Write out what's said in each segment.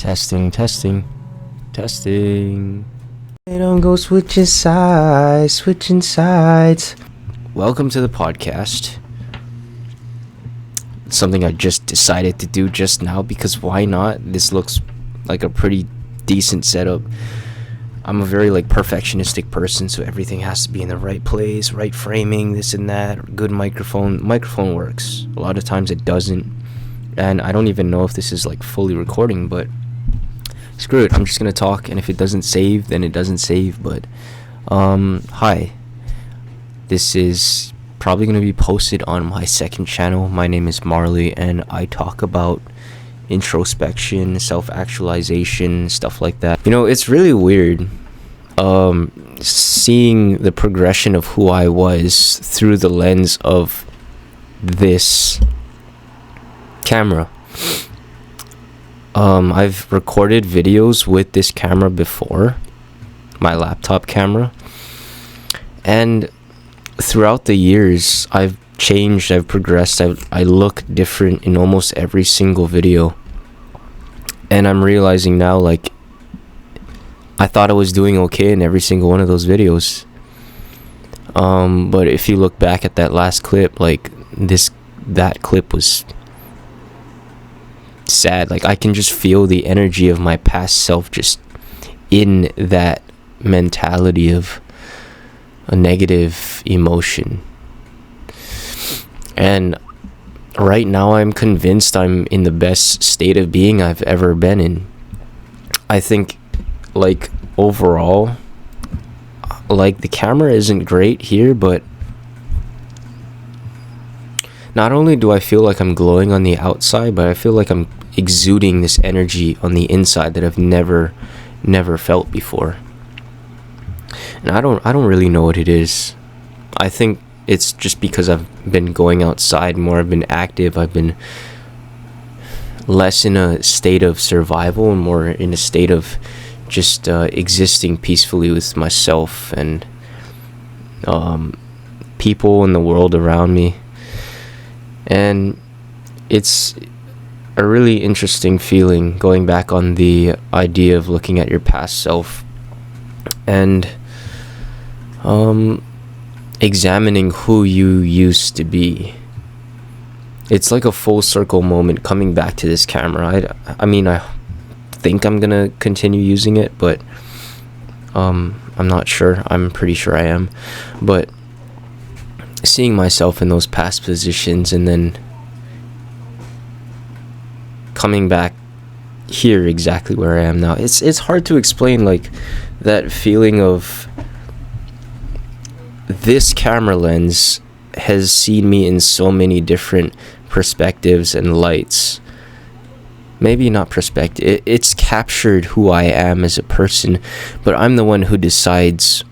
Testing, testing, testing. Hey, don't go switching sides. Welcome to the podcast. It's something I just decided to do just now because why not? This looks like a pretty decent setup. I'm a very perfectionistic person, so everything has to be in the right place, right framing, this and that, good microphone. Microphone works. A lot of times it doesn't. And I don't even know if this is fully recording, but screw it, I'm just gonna talk, and if it doesn't save, then it doesn't save. But hi, this is probably gonna be posted on my second channel. My name is Marley, and I talk about introspection, self-actualization, stuff like that. It's really weird seeing the progression of who I was through the lens of this camera. I've recorded videos with this camera before, my laptop camera, and throughout the years I've changed, I've progressed, I look different in almost every single video, and I'm realizing now I thought I was doing okay in every single one of those videos, but if you look back at that last clip, that clip was sad. I can just feel the energy of my past self just in that mentality of a negative emotion. And right now I'm convinced I'm in the best state of being I've ever been in. I think overall the camera isn't great here, but not only do I feel like I'm glowing on the outside, but I feel like I'm exuding this energy on the inside that I've never felt before. And I don't really know what it is. I think it's just because I've been going outside more, I've been active, I've been less in a state of survival and more in a state of just existing peacefully with myself and people in the world around me. And it's a really interesting feeling going back on the idea of looking at your past self and examining who you used to be. It's like a full circle moment coming back to this camera. I think I'm gonna continue using it, but I'm not sure. I'm pretty sure I am. But seeing myself in those past positions and then coming back here exactly where I am now, it's hard to explain that feeling of this camera lens has seen me in so many different perspectives and lights. Maybe not perspective, it's captured who I am as a person, but I'm the one who decides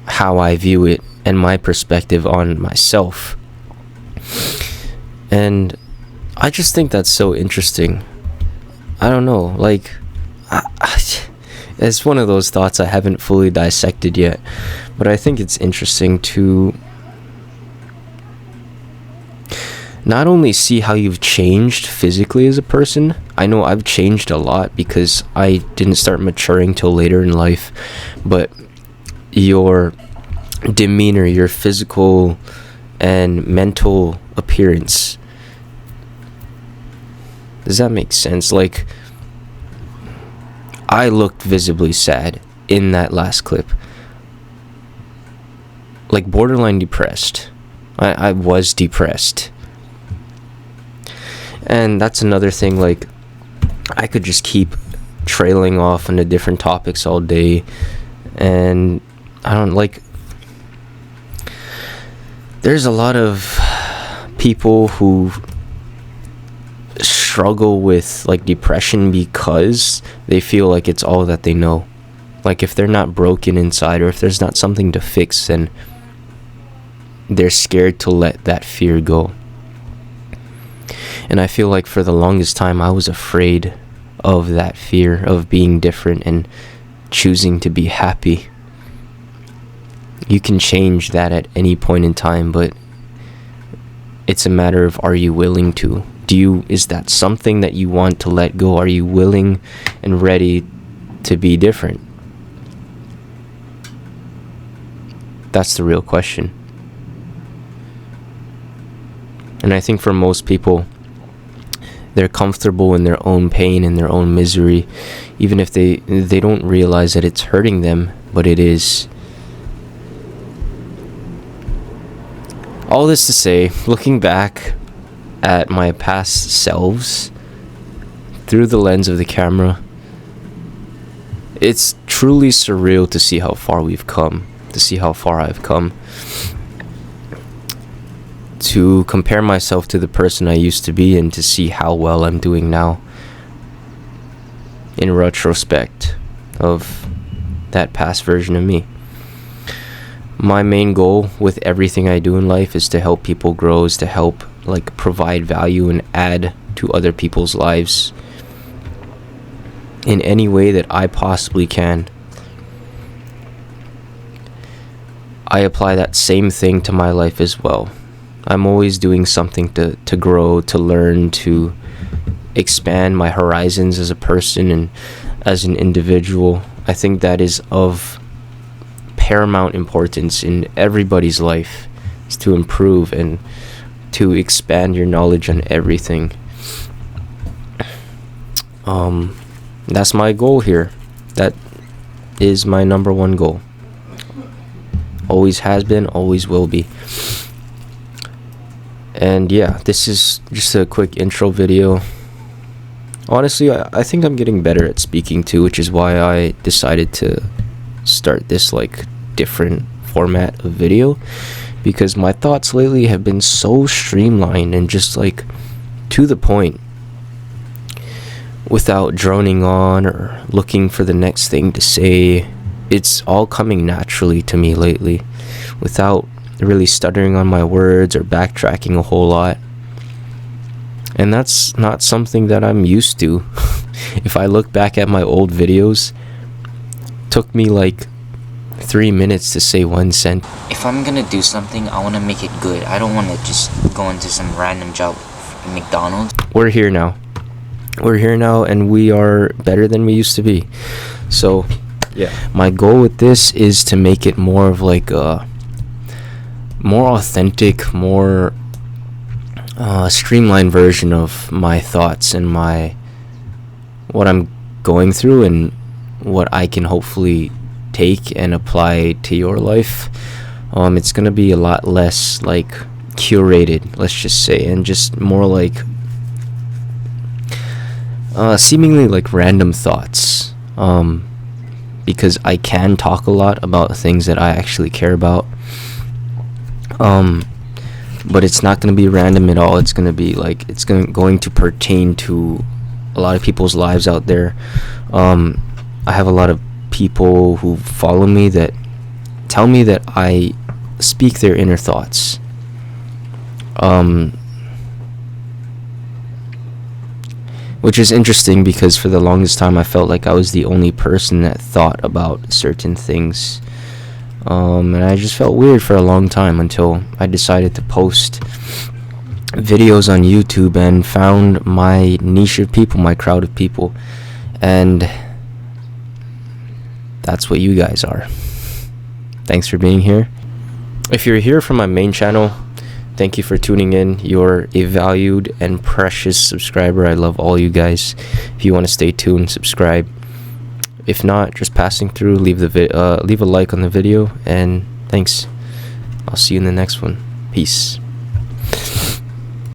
how I view it and my perspective on myself. And I just think that's so interesting. I don't know, it's one of those thoughts I haven't fully dissected yet, but I think it's interesting to not only see how you've changed physically as a person. I know I've changed a lot because I didn't start maturing till later in life, but your demeanor, your physical and mental appearance, does that make sense? I looked visibly sad in that last clip, borderline depressed. I was depressed. And that's another thing, I could just keep trailing off into different topics all day, and I don't there's a lot of people who struggle with depression because they feel like it's all that they know. If they're not broken inside, or if there's not something to fix, then they're scared to let that fear go. And I feel for the longest time I was afraid of that fear of being different and choosing to be happy. You can change that at any point in time, but it's a matter of, are you willing to? Is that something that you want to let go? Are you willing and ready to be different? That's the real question. And I think for most people, they're comfortable in their own pain and their own misery, even if they don't realize that it's hurting them, but it is. All this to say, looking back at my past selves through the lens of the camera, it's truly surreal to see how far we've come, to see how far I've come. To compare myself to the person I used to be and to see how well I'm doing now in retrospect of that past version of me. My main goal with everything I do in life is to help people grow, is to help provide value and add to other people's lives in any way that I possibly can. I apply that same thing to my life as well. I'm always doing something to grow, to learn, to expand my horizons as a person and as an individual. I think that is of paramount importance in everybody's life, is to improve and to expand your knowledge on everything. That's my goal here. That is my number one goal. Always has been, always will be. And yeah, this is just a quick intro video. Honestly, I think I'm getting better at speaking too, which is why I decided to start this different format of video, because my thoughts lately have been so streamlined and just to the point, without droning on or looking for the next thing to say. It's all coming naturally to me lately, without really stuttering on my words or backtracking a whole lot. And that's not something that I'm used to. If I look back at my old videos, it took me 3 minutes to say one sentence. If I'm gonna do something, I want to make it good. I don't want to just go into some random job at McDonald's. We're here now, and we are better than we used to be. So yeah, my goal with this is to make it more of a more authentic, more streamlined version of my thoughts and what I'm going through and what I can hopefully take and apply to your life. It's gonna be a lot less curated, let's just say, and just more seemingly random thoughts, because I can talk a lot about things that I actually care about. But it's not going to be random at all. It's going to be it's going to pertain to a lot of people's lives out there. I have a lot of people who follow me that tell me that I speak their inner thoughts. Which is interesting, because for the longest time I felt like I was the only person that thought about certain things. And I just felt weird for a long time until I decided to post videos on YouTube and found my niche of people, my crowd of people. And that's what you guys are. Thanks for being here. If you're here from my main channel, thank you for tuning in. You're a valued and precious subscriber. I love all you guys. If you want to stay tuned, subscribe. If not, just passing through, leave a like on the video, and thanks. I'll see you in the next one. Peace.